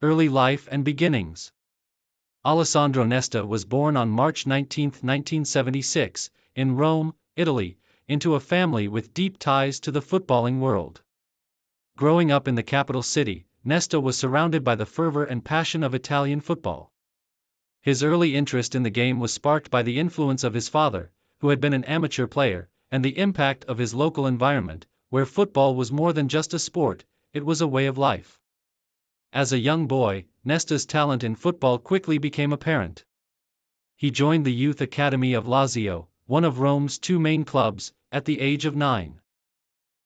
Early life and beginnings. Alessandro Nesta was born on March 19, 1976, in Rome, Italy, into a family with deep ties to the footballing world. Growing up in the capital city, Nesta was surrounded by the fervor and passion of Italian football. His early interest in the game was sparked by the influence of his father, who had been an amateur player, and the impact of his local environment, where football was more than just a sport, it was a way of life. As a young boy, Nesta's talent in football quickly became apparent. He joined the youth academy of Lazio, one of Rome's two main clubs, at the age of 9.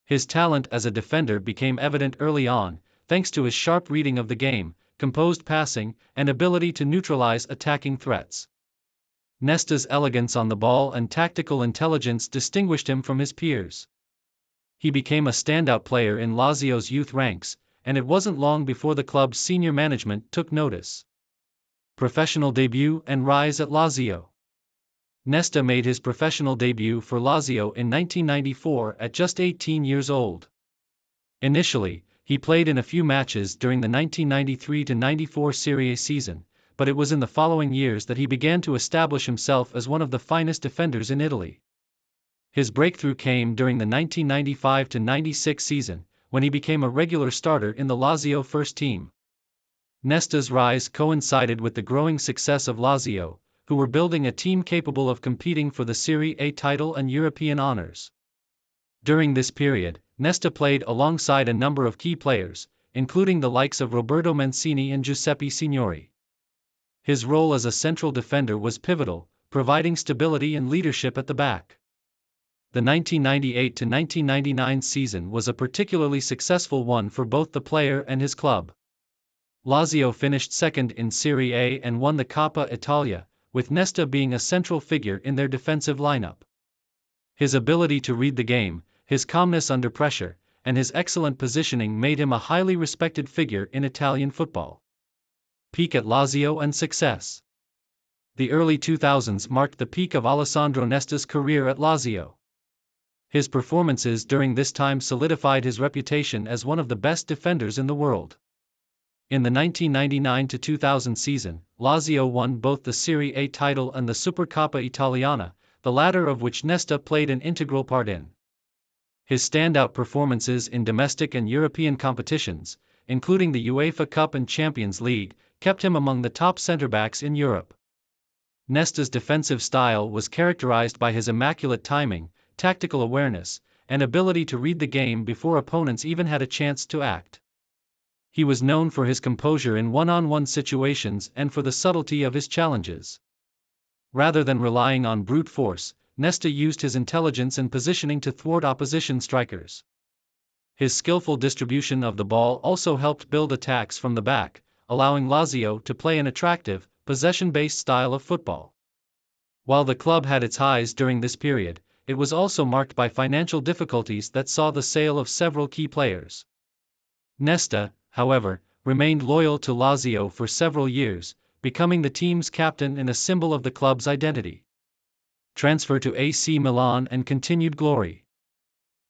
His talent as a defender became evident early on, thanks to his sharp reading of the game, composed passing, and ability to neutralize attacking threats. Nesta's elegance on the ball and tactical intelligence distinguished him from his peers. He became a standout player in Lazio's youth ranks, and it wasn't long before the club's senior management took notice. Professional debut and rise at Lazio. Nesta made his professional debut for Lazio in 1994 at just 18 years old. Initially, he played in a few matches during the 1993-94 Serie A season, but it was in the following years that he began to establish himself as one of the finest defenders in Italy. His breakthrough came during the 1995-96 season, when he became a regular starter in the Lazio first team. Nesta's rise coincided with the growing success of Lazio, who were building a team capable of competing for the Serie A title and European honors. During this period, Nesta played alongside a number of key players, including the likes of Roberto Mancini and Giuseppe Signori. His role as a central defender was pivotal, providing stability and leadership at the back. The 1998-1999 season was a particularly successful one for both the player and his club. Lazio finished second in Serie A and won the Coppa Italia, with Nesta being a central figure in their defensive lineup. His ability to read the game, his calmness under pressure, and his excellent positioning made him a highly respected figure in Italian football. Peak at Lazio and success. The early 2000s marked the peak of Alessandro Nesta's career at Lazio. His performances during this time solidified his reputation as one of the best defenders in the world. In the 1999-2000 season, Lazio won both the Serie A title and the Supercoppa Italiana, the latter of which Nesta played an integral part in. His standout performances in domestic and European competitions, including the UEFA Cup and Champions League, kept him among the top centre-backs in Europe. Nesta's defensive style was characterized by his immaculate timing, tactical awareness, and ability to read the game before opponents even had a chance to act. He was known for his composure in one-on-one situations and for the subtlety of his challenges. Rather than relying on brute force, Nesta used his intelligence and positioning to thwart opposition strikers. His skillful distribution of the ball also helped build attacks from the back, allowing Lazio to play an attractive, possession-based style of football. While the club had its highs during this period, it was also marked by financial difficulties that saw the sale of several key players. Nesta, however, remained loyal to Lazio for several years, becoming the team's captain and a symbol of the club's identity. Transfer to AC Milan and continued glory.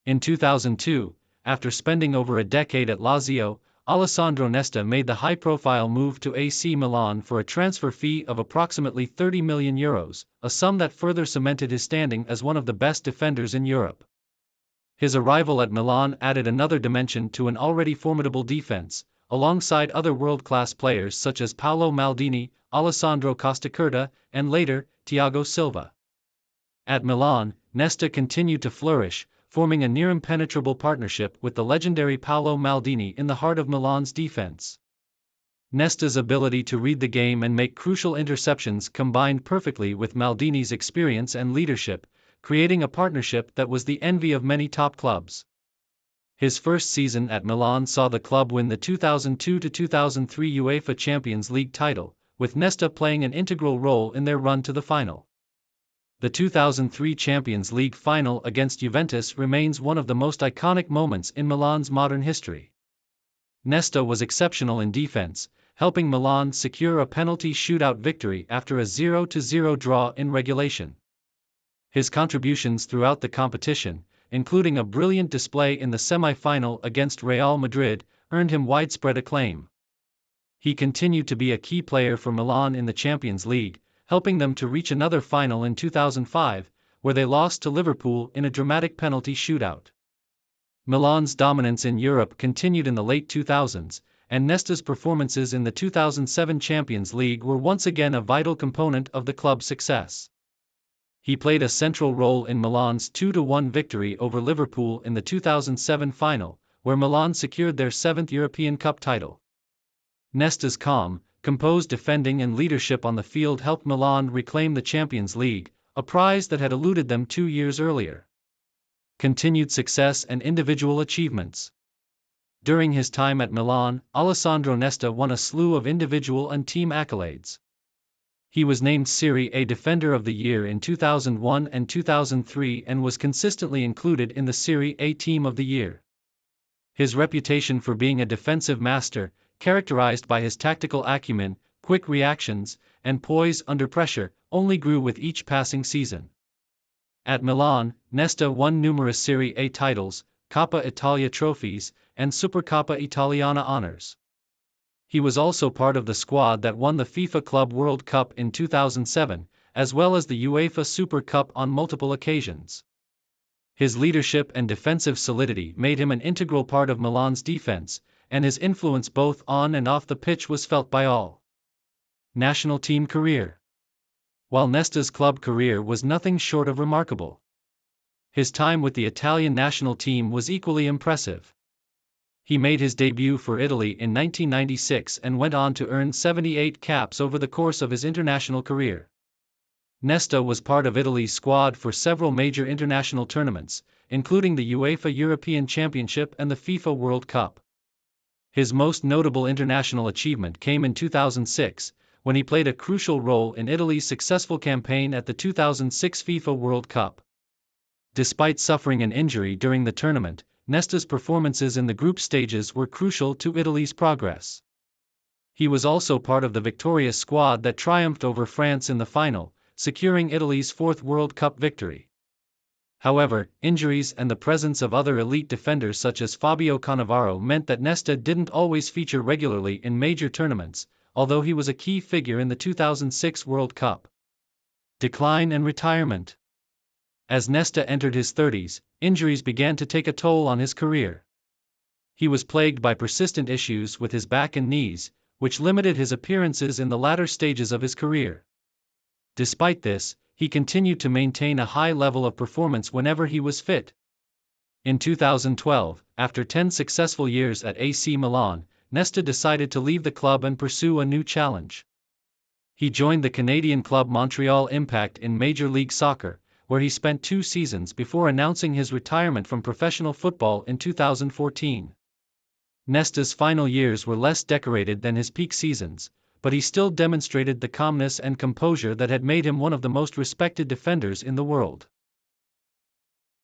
In 2002, after spending over a decade at Lazio, Alessandro Nesta made the high-profile move to AC Milan for a transfer fee of approximately €30 million, a sum that further cemented his standing as one of the best defenders in Europe. His arrival at Milan added another dimension to an already formidable defense, alongside other world-class players such as Paolo Maldini, Alessandro Costacurta, and later, Thiago Silva. At Milan, Nesta continued to flourish, forming a near-impenetrable partnership with the legendary Paolo Maldini in the heart of Milan's defense. Nesta's ability to read the game and make crucial interceptions combined perfectly with Maldini's experience and leadership, creating a partnership that was the envy of many top clubs. His first season at Milan saw the club win the 2002-2003 UEFA Champions League title, with Nesta playing an integral role in their run to the final. The 2003 Champions League final against Juventus remains one of the most iconic moments in Milan's modern history. Nesta was exceptional in defense, helping Milan secure a penalty shootout victory after a 0-0 draw in regulation. His contributions throughout the competition, including a brilliant display in the semi-final against Real Madrid, earned him widespread acclaim. He continued to be a key player for Milan in the Champions League, helping them to reach another final in 2005, where they lost to Liverpool in a dramatic penalty shootout. Milan's dominance in Europe continued in the late 2000s, and Nesta's performances in the 2007 Champions League were once again a vital component of the club's success. He played a central role in Milan's 2-1 victory over Liverpool in the 2007 final, where Milan secured their 7th European Cup title. Nesta's calm, composed defending and leadership on the field helped Milan reclaim the Champions League, a prize that had eluded them 2 years earlier. Continued success and individual achievements. During his time at Milan, Alessandro Nesta won a slew of individual and team accolades. He was named Serie A Defender of the Year in 2001 and 2003 and was consistently included in the Serie A Team of the Year. His reputation for being a defensive master, characterized by his tactical acumen, quick reactions, and poise under pressure, only grew with each passing season. At Milan, Nesta won numerous Serie A titles, Coppa Italia trophies, and Supercoppa Italiana honors. He was also part of the squad that won the FIFA Club World Cup in 2007, as well as the UEFA Super Cup on multiple occasions. His leadership and defensive solidity made him an integral part of Milan's defense, and his influence both on and off the pitch was felt by all. National team career. While Nesta's club career was nothing short of remarkable, his time with the Italian national team was equally impressive. He made his debut for Italy in 1996 and went on to earn 78 caps over the course of his international career. Nesta was part of Italy's squad for several major international tournaments, including the UEFA European Championship and the FIFA World Cup. His most notable international achievement came in 2006, when he played a crucial role in Italy's successful campaign at the 2006 FIFA World Cup. Despite suffering an injury during the tournament, Nesta's performances in the group stages were crucial to Italy's progress. He was also part of the victorious squad that triumphed over France in the final, securing Italy's 4th World Cup victory. However, injuries and the presence of other elite defenders such as Fabio Cannavaro meant that Nesta didn't always feature regularly in major tournaments, although he was a key figure in the 2006 World Cup. Decline and retirement. As Nesta entered his 30s, injuries began to take a toll on his career. He was plagued by persistent issues with his back and knees, which limited his appearances in the latter stages of his career. Despite this, he continued to maintain a high level of performance whenever he was fit. In 2012, after 10 successful years at AC Milan, Nesta decided to leave the club and pursue a new challenge. He joined the Canadian club Montreal Impact in Major League Soccer, where he spent 2 seasons before announcing his retirement from professional football in 2014. Nesta's final years were less decorated than his peak seasons, but he still demonstrated the calmness and composure that had made him one of the most respected defenders in the world.